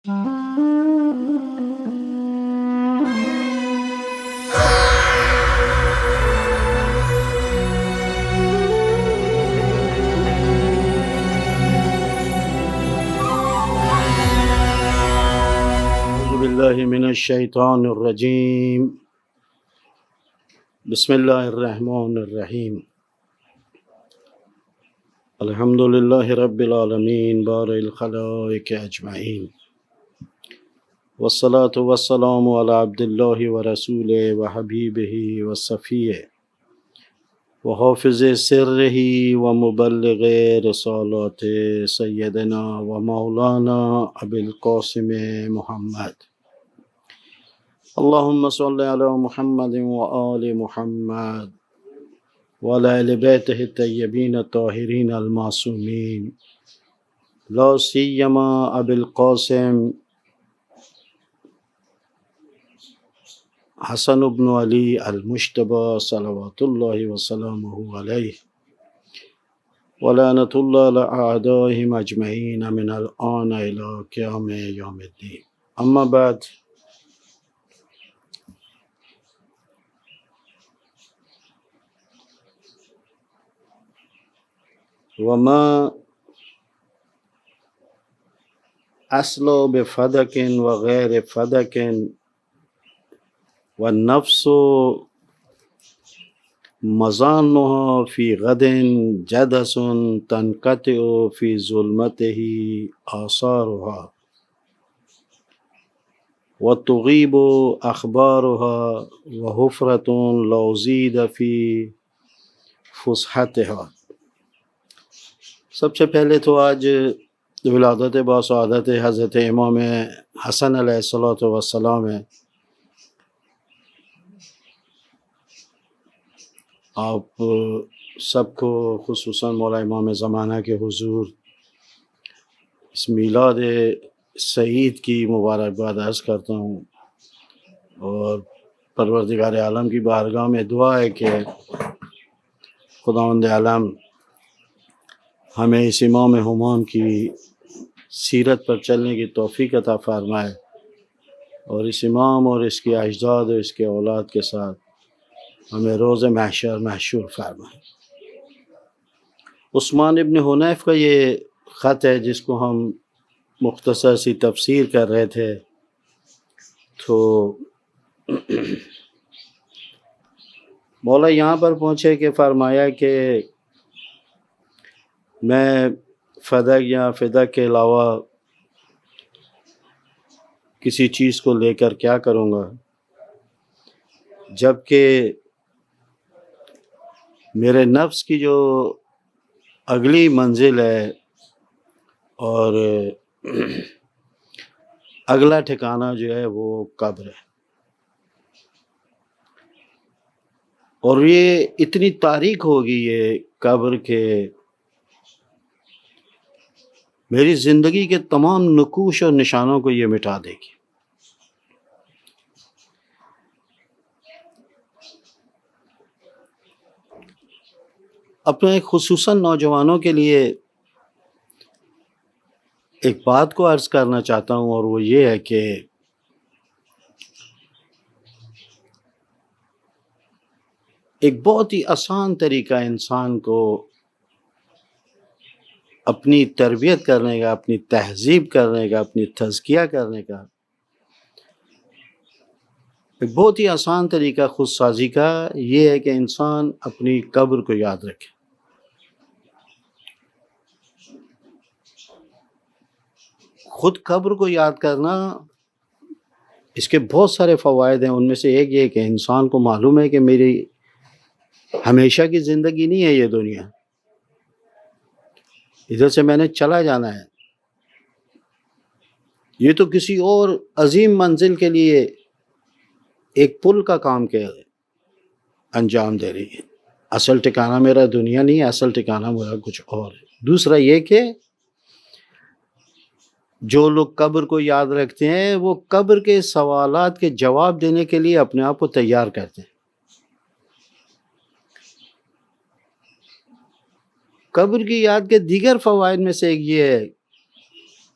أعوذ بالله من الشيطان الرجيم. بسم الله الرحمن الرحيم. الحمد لله رب العالمين بارئ الخلائق أجمعين، والصلاة والسلام على عبد الله ورسوله وحبيبه وصفيه وحافظ سره ومبلغ رسالات سيدنا ومولانا أبي القاسم محمد. اللهم صل على محمد وآل محمد وعلى آل بيته الطيبين الطاهرين المعصومين، لا سيما أبي القاسم حسن بن علي المجتبى صلوات الله وسلامه عليه، ولعنة الله على أعدائهم أجمعين من الآن إلى قيام يوم الدين. أما بعد، وما أصل بفدك وغير فدك والنفس مظانها في غد جدس تنقطع في ظلمته آثارها وتغيب أخبارها وحفرة لو زيد في فسحتها. سب سے پہلے تو آج ولادت باسعادت حضرت امام حسن علیہ السلام ہے. آپ سب کو خصوصاً مولا امام زمانہ کے حضور اس میلاد سعید کی مبارکباد عرض کرتا ہوں، اور پروردگار عالم کی بارگاہ میں دعا ہے کہ خداوند عالم ہمیں اس امام ہمام کی سیرت پر چلنے کی توفیق عطا فرمائے، اور اس امام اور اس کے اجداد اور اس کے اولاد کے ساتھ ہمیں روز محشر محشور فرمائے. عثمان ابن حنیف کا یہ خط ہے جس کو ہم مختصر سی تفسیر کر رہے تھے. تو مولا یہاں پر پہنچے کہ فرمایا کہ میں فدق یا فدق کے علاوہ کسی چیز کو لے کر کیا کروں گا، جبکہ میرے نفس کی جو اگلی منزل ہے اور اگلا ٹھکانہ جو ہے وہ قبر ہے، اور یہ اتنی تاریک ہوگی یہ قبر کہ میری زندگی کے تمام نقوش اور نشانوں کو یہ مٹا دے گی. اپنے خصوصاً نوجوانوں کے لیے ایک بات کو عرض کرنا چاہتا ہوں، اور وہ یہ ہے کہ ایک بہت ہی آسان طریقہ انسان کو اپنی تربیت کرنے کا، اپنی تہذیب کرنے کا، اپنی تزکیہ کرنے کا ایک بہت ہی آسان طریقہ خود سازی کا یہ ہے کہ انسان اپنی قبر کو یاد رکھے. خود قبر کو یاد کرنا، اس کے بہت سارے فوائد ہیں. ان میں سے ایک یہ کہ انسان کو معلوم ہے کہ میری ہمیشہ کی زندگی نہیں ہے یہ دنیا، ادھر سے میں نے چلا جانا ہے. یہ تو کسی اور عظیم منزل کے لیے ایک پل کا کام کے انجام دے رہی ہے. اصل ٹھکانہ میرا دنیا نہیں ہے، اصل ٹھکانہ میرا کچھ اور ہے. دوسرا یہ کہ جو لوگ قبر کو یاد رکھتے ہیں وہ قبر کے سوالات کے جواب دینے کے لیے اپنے آپ کو تیار کرتے ہیں. قبر کی یاد کے دیگر فوائد میں سے ایک یہ ہے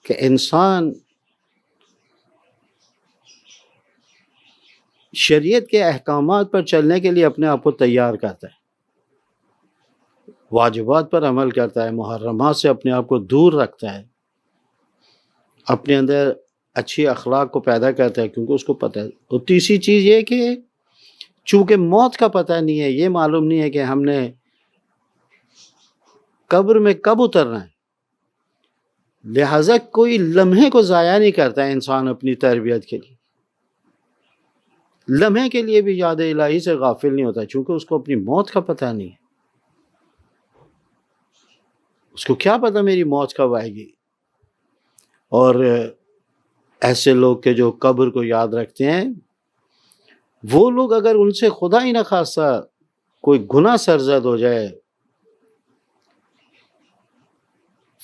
کہ انسان شریعت کے احکامات پر چلنے کے لیے اپنے آپ کو تیار کرتا ہے، واجبات پر عمل کرتا ہے، محرمات سے اپنے آپ کو دور رکھتا ہے، اپنے اندر اچھی اخلاق کو پیدا کرتا ہے، کیونکہ اس کو پتہ ہے۔ اور تیسری چیز یہ کہ چونکہ موت کا پتہ نہیں ہے، یہ معلوم نہیں ہے کہ ہم نے قبر میں کب اترنا ہے، لہٰذا کوئی لمحے کو ضائع نہیں کرتا ہے انسان اپنی تربیت کے لیے، لمحے کے لیے بھی یاد الہی سے غافل نہیں ہوتا، چونکہ اس کو اپنی موت کا پتہ نہیں ہے۔ اس کو کیا پتہ میری موت کب آئے گی؟ اور ایسے لوگ کے جو قبر کو یاد رکھتے ہیں، وہ لوگ اگر ان سے خدا ہی نہ خواستہ کوئی گناہ سرزد ہو جائے،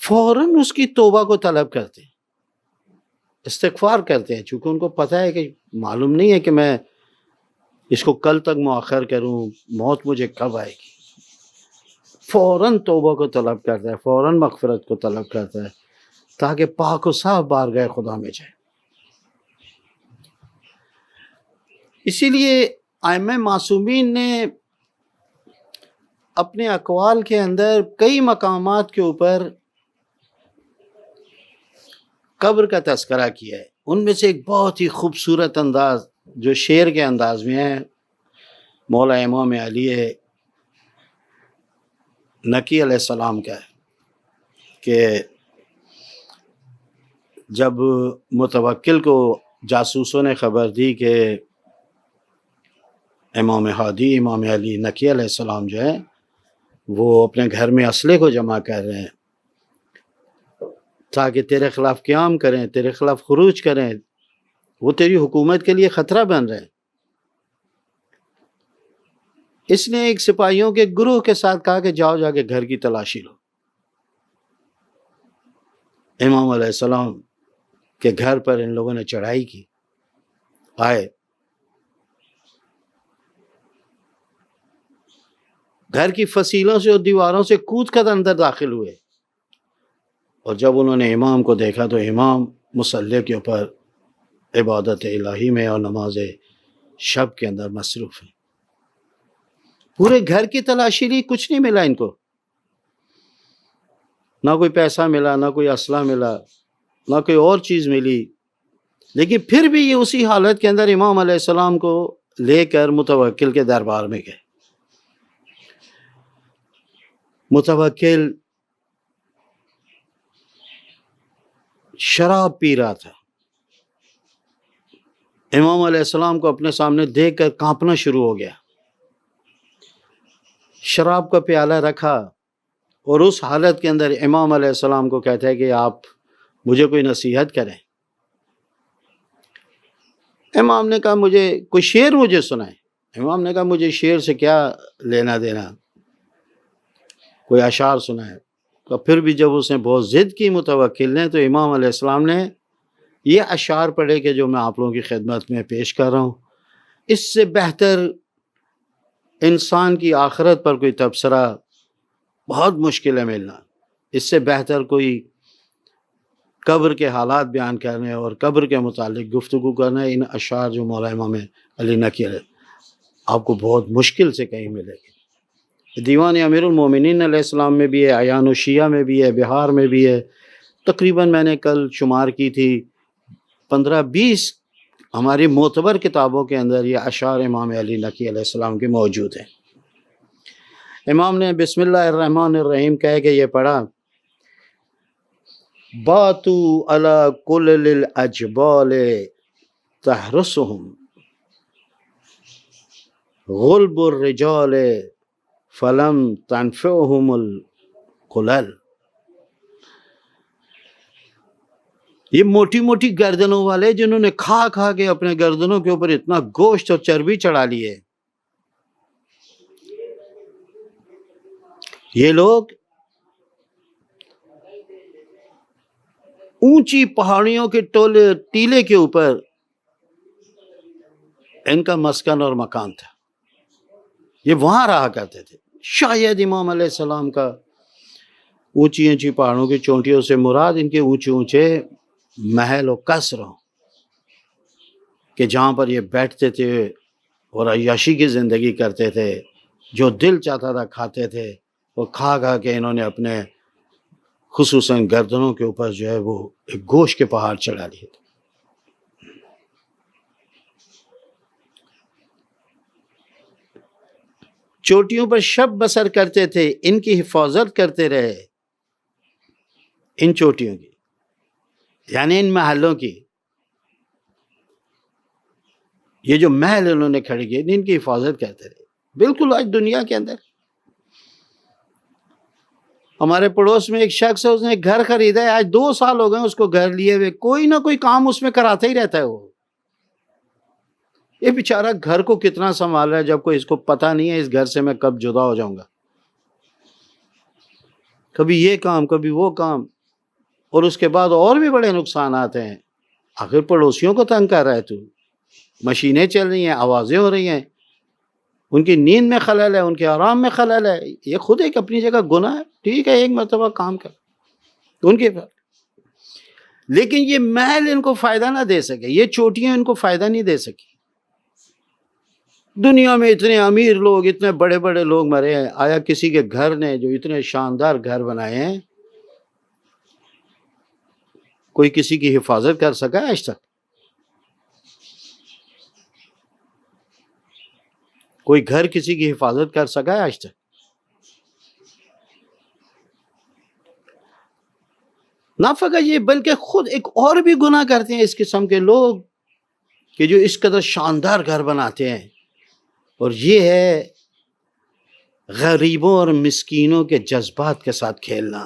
فوراً اس کی توبہ کو طلب کرتے ہیں، استغفار کرتے ہیں، چونکہ ان کو پتہ ہے کہ معلوم نہیں ہے کہ میں اس کو کل تک مؤخر کروں، موت مجھے کب آئے گی۔ فوراً توبہ کو طلب کرتا ہے، فوراً مغفرت کو طلب کرتا ہے، تاکہ پاک و صاف بارگاہ خدا میں جائے۔ اسی لیے ائمہ معصومین نے اپنے اقوال کے اندر کئی مقامات کے اوپر قبر کا تذکرہ کیا ہے۔ ان میں سے ایک بہت ہی خوبصورت انداز جو شعر کے انداز میں ہے، مولا امام علی نقی علیہ السلام کا ہے کہ جب متوکل کو جاسوسوں نے خبر دی کہ امام ہادی امام علی نقی علیہ السلام جو ہے وہ اپنے گھر میں اسلحے کو جمع کر رہے ہیں تاکہ تیرے خلاف قیام کریں، تیرے خلاف خروج کریں، وہ تیری حکومت کے لیے خطرہ بن رہے ہیں، اس نے ایک سپاہیوں کے گروہ کے ساتھ کہا کہ جاؤ جا کے گھر کی تلاشی لو۔ امام علیہ السلام کے گھر پر ان لوگوں نے چڑھائی کی، آئے، گھر کی فصیلوں سے اور دیواروں سے کود کر اندر داخل ہوئے، اور جب انہوں نے امام کو دیکھا تو امام مصلی کے اوپر عبادت الہی میں اور نماز شب کے اندر مصروف ہیں۔ پورے گھر کی تلاشی لی، کچھ نہیں ملا ان کو، نہ کوئی پیسہ ملا، نہ کوئی اسلحہ ملا، نہ کوئی اور چیز ملی، لیکن پھر بھی یہ اسی حالت کے اندر امام علیہ السلام کو لے کر متوکل کے دربار میں گئے۔ متوکل شراب پی رہا تھا، امام علیہ السلام کو اپنے سامنے دیکھ کر کانپنا شروع ہو گیا، شراب کا پیالہ رکھا اور اس حالت کے اندر امام علیہ السلام کو کہتا ہے کہ آپ مجھے کوئی نصیحت کریں۔ امام نے کہا مجھے کوئی شعر مجھے سنائیں۔ امام نے کہا مجھے شعر سے کیا لینا دینا، کوئی اشعار سنائے۔ تو پھر بھی جب اس نے بہت ضد کی متوکل نے، تو امام علیہ السلام نے یہ اشعار پڑھے کہ جو میں آپ لوگوں کی خدمت میں پیش کر رہا ہوں۔ اس سے بہتر انسان کی آخرت پر کوئی تبصرہ بہت مشکل ہے ملنا، اس سے بہتر کوئی قبر کے حالات بیان کرنے اور قبر کے متعلق گفتگو کرنا، ان اشعار جو مولا امام علی نقی علیہ آپ کو بہت مشکل سے کہیں ملے گی۔ دیوان امیر المومنین علیہ السلام میں بھی ہے، عیان الشیعہ میں بھی ہے، بہار میں بھی ہے، تقریباً میں نے کل شمار کی تھی 15-20 ہماری معتبر کتابوں کے اندر یہ اشعار امام علی نقی علیہ السلام کے موجود ہیں۔ امام نے بسم اللہ الرحمن الرحیم کہہ کے یہ پڑھا، باتو علی کل الاجبال تحرسهم غلب الرجال فلم تنفعهم القلل۔ یہ موٹی موٹی گردنوں والے جنہوں نے کھا کھا کے اپنے گردنوں کے اوپر اتنا گوشت اور چربی چڑھا لیے، یہ لوگ اونچی پہاڑیوں کے ٹیلے کے اوپر ان کا مسکن اور مکان تھا، یہ وہاں رہا کرتے تھے۔ شاید امام علیہ السلام کا اونچی اونچی پہاڑوں کی چوٹیوں سے مراد ان کے اونچے اونچے محل و قصر ہوں، کہ جہاں پر یہ بیٹھتے تھے اور عیاشی کی زندگی کرتے تھے، جو دل چاہتا تھا کھاتے تھے، وہ کھا کھا کے انہوں نے اپنے خصوصاً گردنوں کے اوپر جو ہے وہ ایک گوشت کے پہاڑ چڑھا لیے تھے۔ چوٹیوں پر شب بسر کرتے تھے، ان کی حفاظت کرتے رہے، ان چوٹیوں کی یعنی ان محلوں کی، یہ جو محل انہوں نے کھڑے کیے ان کی حفاظت کرتے رہے۔ بالکل آج دنیا کے اندر ہمارے پڑوس میں ایک شخص ہے، اس نے گھر خریدا ہے، آج 2 سال ہو گئے اس کو گھر لیے ہوئے، کوئی نہ کوئی کام اس میں کراتا ہی رہتا ہے۔ وہ یہ بیچارہ گھر کو کتنا سنبھال رہا ہے، جب کوئی اس کو پتہ نہیں ہے اس گھر سے میں کب جدا ہو جاؤں گا، کبھی یہ کام کبھی وہ کام، اور اس کے بعد اور بھی بڑے نقصانات ہیں۔ آخر پڑوسیوں کو تنگ کر رہا ہے تو، مشینیں چل رہی ہیں، آوازیں ہو رہی ہیں، ان کی نیند میں خلل ہے، ان کے آرام میں خلل ہے، یہ خود ایک اپنی جگہ گناہ ہے۔ ٹھیک ہے ایک مرتبہ کام کر ان کے پاس، لیکن یہ محل ان کو فائدہ نہ دے سکے، یہ چوٹیاں ان کو فائدہ نہیں دے سکی۔ دنیا میں اتنے امیر لوگ، اتنے بڑے بڑے لوگ مرے ہیں، آیا کسی کے گھر نے جو اتنے شاندار گھر بنائے ہیں کوئی کسی کی حفاظت کر سکا ہے آج تک؟ کوئی گھر کسی کی حفاظت کر سکا ہے آج تک؟ نہ فقط یہ بلکہ خود ایک اور بھی گناہ کرتے ہیں اس قسم کے لوگ کہ جو اس قدر شاندار گھر بناتے ہیں، اور یہ ہے غریبوں اور مسکینوں کے جذبات کے ساتھ کھیلنا۔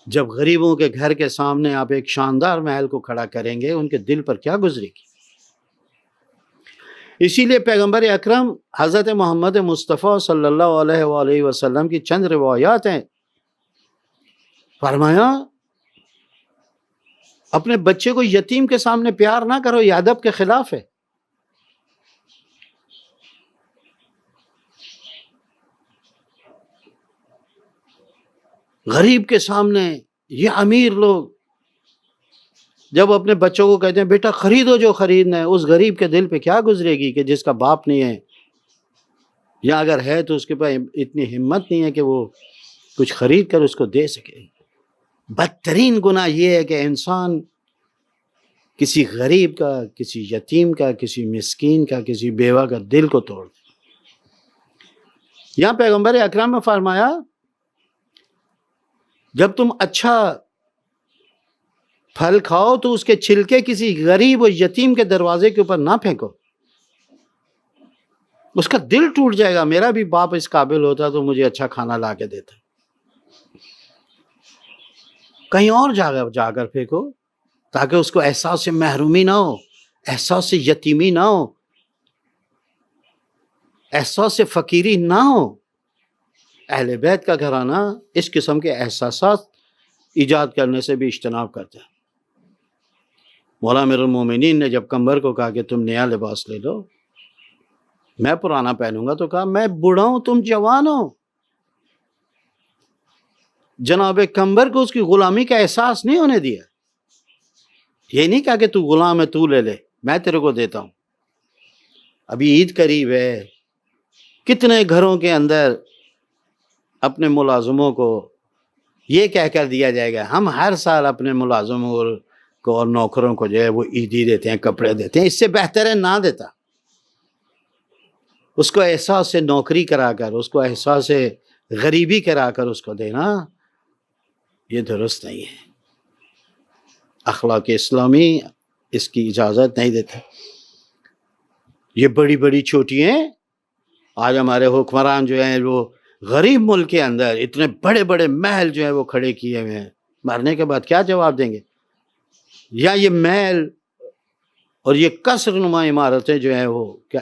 جب غریبوں کے گھر کے سامنے آپ ایک شاندار محل کو کھڑا کریں گے، ان کے دل پر کیا گزرے گی؟ اسی لیے پیغمبر اکرم حضرت محمد مصطفیٰ صلی اللہ علیہ وآلہ وسلم کی چند روایات ہیں، فرمایا اپنے بچے کو یتیم کے سامنے پیار نہ کرو، یہ ادب کے خلاف ہے۔ غریب کے سامنے یہ امیر لوگ جب اپنے بچوں کو کہتے ہیں بیٹا خریدو جو خریدنا ہے، اس غریب کے دل پہ کیا گزرے گی کہ جس کا باپ نہیں ہے، یا اگر ہے تو اس کے پاس اتنی ہمت نہیں ہے کہ وہ کچھ خرید کر اس کو دے سکے۔ بدترین گناہ یہ ہے کہ انسان کسی غریب کا، کسی یتیم کا، کسی مسکین کا، کسی بیوہ کا دل کو توڑ دے۔ یہاں پیغمبر اکرم نے فرمایا جب تم اچھا پھل کھاؤ تو اس کے چھلکے کسی غریب و یتیم کے دروازے کے اوپر نہ پھینکو، اس کا دل ٹوٹ جائے گا، میرا بھی باپ اس قابل ہوتا تو مجھے اچھا کھانا لا کے دیتا۔ کہیں اور جا کر پھینکو تاکہ اس کو احساس سے محرومی نہ ہو، احساس سے یتیمی نہ ہو، احساس سے فقیری نہ ہو۔ اہل بیت کا گھرانہ اس قسم کے احساسات ایجاد کرنے سے بھی اجتناب کرتا ہے۔ مولا امیر المومنین نے جب قمبر کو کہا کہ تم نیا لباس لے لو، میں پرانا پہنوں گا، تو کہا میں بوڑھا ہوں تم جوان ہو۔ جناب قمبر کو اس کی غلامی کا احساس نہیں ہونے دیا، یہ نہیں کہا کہ تو غلام ہے تو لے لے، میں تیرے کو دیتا ہوں۔ ابھی عید قریب ہے، کتنے گھروں کے اندر اپنے ملازموں کو یہ کہہ کر دیا جائے گا ہم ہر سال اپنے ملازموں کو اور نوکروں کو جو ہے وہ عیدی دیتے ہیں، کپڑے دیتے ہیں، اس سے بہتر ہے نہ دیتا۔ اس کو احساس سے نوکری کرا کر، اس کو احساس سے غریبی کرا کر اس کو دینا، یہ درست نہیں ہے۔ اخلاق اسلامی اس کی اجازت نہیں دیتا۔ یہ بڑی بڑی چوٹیاں آج ہمارے حکمران جو ہیں وہ غریب ملک کے اندر اتنے بڑے بڑے محل جو ہیں وہ کھڑے کیے ہوئے ہیں، مرنے کے بعد کیا جواب دیں گے؟ یا یہ محل اور یہ قصر نما عمارتیں جو ہیں وہ کیا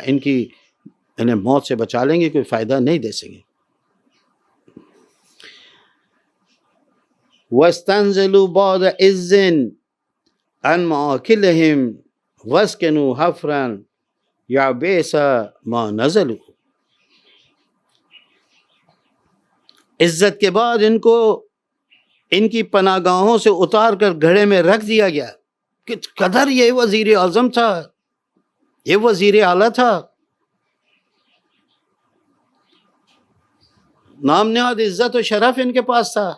انہیں موت سے بچا لیں گے؟ کوئی فائدہ نہیں دے سکیں گے۔ وَاسْتَنزِلُوا بَعْدَ عِزٍّ عَنْ مَآكِلِهِمْ وَاسْكَنُوا حَفْرًا يَا بِئْسَ مَا نَزَلُوا۔ عزت کے بعد ان کو ان کی پناہ گاہوں سے اتار کر گھڑے میں رکھ دیا گیا، کس قدر یہ وزیر اعظم تھا، یہ وزیر اعلیٰ تھا، نام نہاد عزت و شرف ان کے پاس تھا،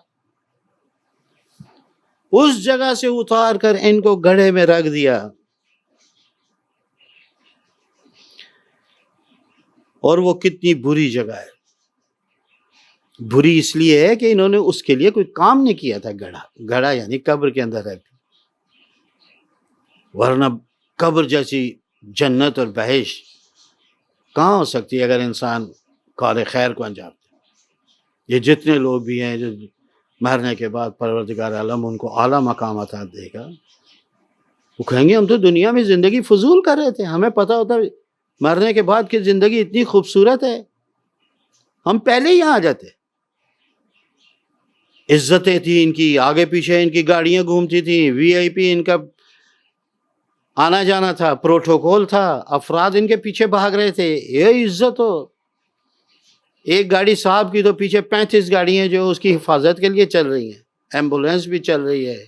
اس جگہ سے اتار کر ان کو گڑھے میں رکھ دیا. اور وہ کتنی بری جگہ ہے. بری اس لیے ہے کہ انہوں نے اس کے لیے کوئی کام نہیں کیا تھا. گڑھا یعنی قبر کے اندر رہتے، ورنہ قبر جیسی جنت اور بہشت کہاں ہو سکتی ہے اگر انسان کار خیر کو انجام دے. یہ جتنے لوگ بھی ہیں جو مرنے کے بعد پروردگار عالم ان کو اعلیٰ مقامات دے گا، وہ کہیں گے ہم تو دنیا میں زندگی فضول کر رہے تھے، ہمیں پتہ ہوتا مرنے کے بعد کی زندگی اتنی خوبصورت ہے، ہم پہلے ہی آ جاتے. عزتیں تھیں ان کی، آگے پیچھے ان کی گاڑیاں گھومتی تھیں، وی آئی پی ان کا آنا جانا تھا، پروٹوکول تھا، افراد ان کے پیچھے بھاگ رہے تھے. یہ عزت ہو، ایک گاڑی صاحب کی تو پیچھے 35 گاڑیاں جو اس کی حفاظت کے لیے چل رہی ہیں، ایمبولینس بھی چل رہی ہے،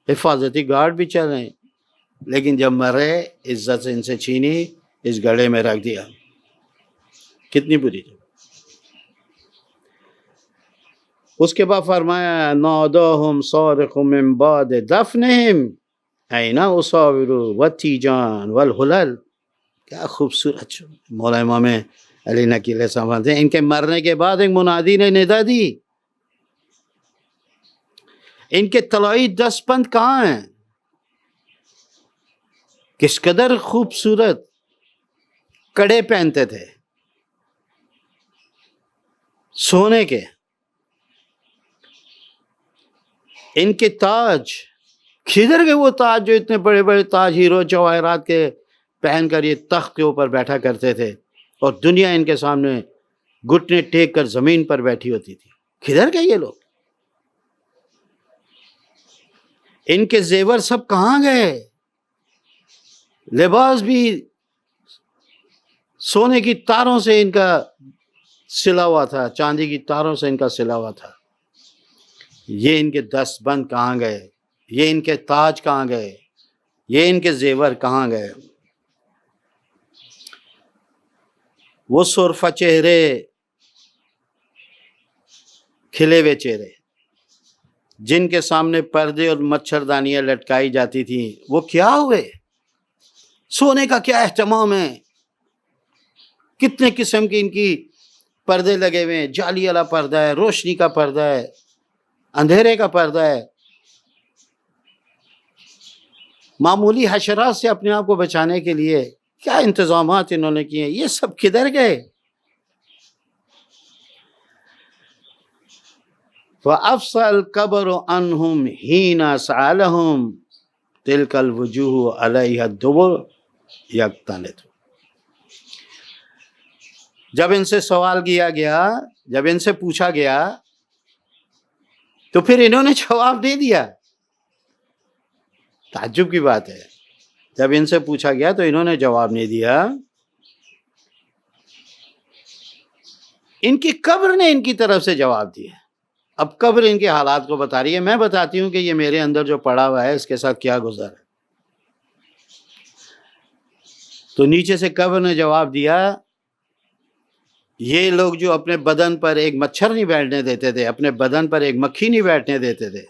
حفاظتی گارڈ بھی چل رہے ہیں. لیکن جب مرے عزت سے ان سے چھینی، اس گڑھے میں رکھ دیا. کتنی بری جگہ. اس کے بعد فرمایا ناداہم صارخ من بعد دفنہم این اصاور والتیجان والحلل. کیا خوبصورت. مولا امام علی نقی علیہ السلام فرماتے ہیں ان کے مرنے کے بعد ایک منادی نے ندا دی، ان کے طلائی دستبند کہاں ہیں؟ کس قدر خوبصورت کڑے پہنتے تھے سونے کے. ان کے تاج کدھر گئے؟ وہ تاج جو اتنے بڑے بڑے تاج ہیرو جواہرات کے پہن کر یہ تخت کے اوپر بیٹھا کرتے تھے اور دنیا ان کے سامنے گھٹنے ٹیک کر زمین پر بیٹھی ہوتی تھی. کدھر گئے یہ لوگ؟ ان کے زیور سب کہاں گئے؟ لباس بھی سونے کی تاروں سے ان کا سلا ہوا تھا، چاندی کی تاروں سے ان کا سلا ہوا تھا. یہ ان کے دستبند کہاں گئے؟ یہ ان کے تاج کہاں گئے؟ یہ ان کے زیور کہاں گئے؟ وہ سرخ چہرے، کھلے ہوئے چہرے جن کے سامنے پردے اور مچھردانیاں لٹکائی جاتی تھیں، وہ کیا ہوئے؟ سونے کا کیا اہتمام ہے؟ کتنے قسم کی ان کی پردے لگے ہوئے ہیں، جالی والا پردہ ہے، روشنی کا پردہ ہے، اندھیرے کا پردہ ہے. معمولی حشرات سے اپنے آپ کو بچانے کے لیے کیا انتظامات انہوں نے کیے. یہ سب کدھر گئے؟ فَأَفْصَى الْقَبْرُ عَنْهُمْ حِينَ سَأَلَهُمْ تِلْكَ الْوُجُوهُ عَلَيْهَا الدُّبُرُ يَقْتَنِطُ. جب ان سے سوال کیا گیا، جب ان سے پوچھا گیا تو پھر انہوں نے جواب دے دیا. تعجب کی بات ہے، جب ان سے پوچھا گیا تو انہوں نے جواب نہیں دیا. ان کی قبر نے ان کی طرف سے جواب دیا. اب قبر ان کے حالات کو بتا رہی ہے. میں بتاتی ہوں کہ یہ میرے اندر جو پڑا ہوا ہے اس کے ساتھ کیا گزر ہے. تو نیچے سے قبر نے جواب دیا، یہ لوگ جو اپنے بدن پر ایک مچھر نہیں بیٹھنے دیتے تھے، اپنے بدن پر ایک مکھی نہیں بیٹھنے دیتے تھے،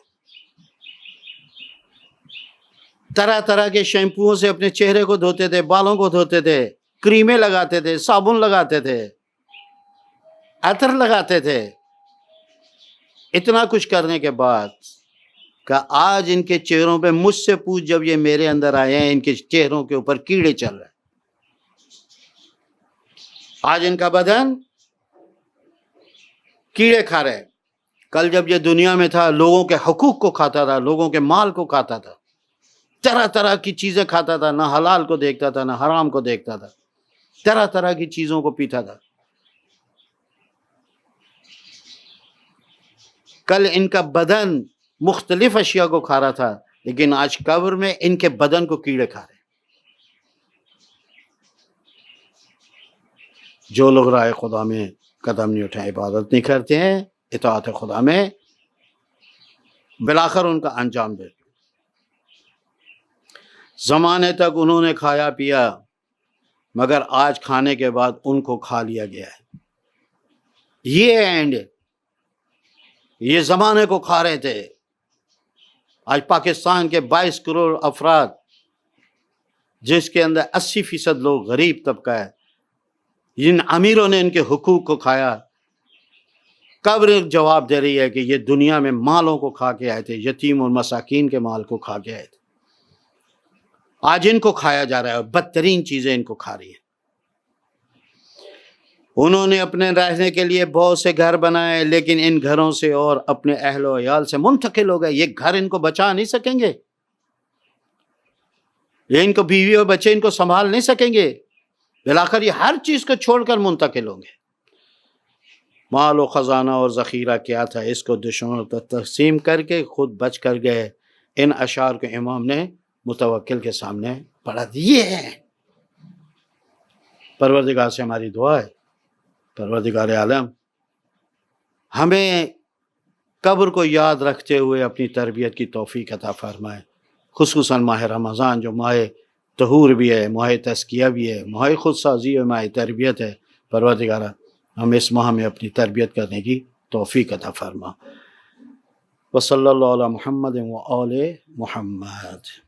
طرح طرح کے شیمپوؤں سے اپنے چہرے کو دھوتے تھے، بالوں کو دھوتے تھے، کریمیں لگاتے تھے، صابن لگاتے تھے، عطر لگاتے تھے. اتنا کچھ کرنے کے بعد کہ آج ان کے چہروں پہ مجھ سے پوچھ، جب یہ میرے اندر آئے ہیں ان کے چہروں کے اوپر کیڑے چل رہے ہیں. آج ان کا بدن کیڑے کھا رہے ہیں. کل جب یہ دنیا میں تھا لوگوں کے حقوق کو کھاتا تھا، لوگوں کے مال کو کھاتا تھا، طرح طرح کی چیزیں کھاتا تھا، نہ حلال کو دیکھتا تھا نہ حرام کو دیکھتا تھا، طرح طرح کی چیزوں کو پیتا تھا. کل ان کا بدن مختلف اشیاء کو کھا رہا تھا، لیکن آج قبر میں ان کے بدن کو کیڑے کھا رہے ہیں. جو لوگ راہ خدا میں قدم نہیں اٹھائے، عبادت نہیں کرتے ہیں، اطاعت خدا میں، بالآخر ان کا انجام دے. زمانے تک انہوں نے کھایا پیا، مگر آج کھانے کے بعد ان کو کھا لیا گیا ہے۔ یہ اینڈ، یہ زمانے کو کھا رہے تھے۔ آج پاکستان کے 22 کروڑ افراد، جس کے اندر 80% لوگ غریب طبقہ ہے، جن امیروں نے ان کے حقوق کو کھایا، قبر جواب دے رہی ہے کہ یہ دنیا میں مالوں کو کھا کے آئے تھے، یتیم اور مساکین کے مال کو کھا کے آئے تھے۔ آج ان کو کھایا جا رہا ہے اور بدترین چیزیں ان کو کھا رہی ہیں۔ انہوں نے اپنے رہنے کے لیے بہت سے گھر بنائے، لیکن ان گھروں سے اور اپنے اہل و عیال سے منتقل ہو گئے۔ یہ گھر ان کو بچا نہیں سکیں گے، یہ ان کو بیوی اور بچے ان کو سنبھال نہیں سکیں گے۔ بالآخر یہ ہر چیز کو چھوڑ کر منتقل ہوں گے۔ مال و خزانہ اور ذخیرہ کیا تھا، اس کو دشمنوں پر تقسیم کر کے خود بچ کر گئے۔ ان اشعار کو امام نے متوکل کے سامنے پڑھا دیے ہیں۔ پروردگار سے ہماری دعا ہے، پروردگار عالم ہمیں قبر کو یاد رکھتے ہوئے اپنی تربیت کی توفیق عطا فرمائے، خصوصاً ماہ رمضان جو ماہ طہور بھی ہے، ماہ تزکیہ بھی ہے، ماہ خود سازی اور ماہ تربیت ہے۔ پروردگار ہم اس ماہ میں اپنی تربیت کرنے کی توفیق عطا فرما۔ وصلی اللہ علی محمد و آل محمد۔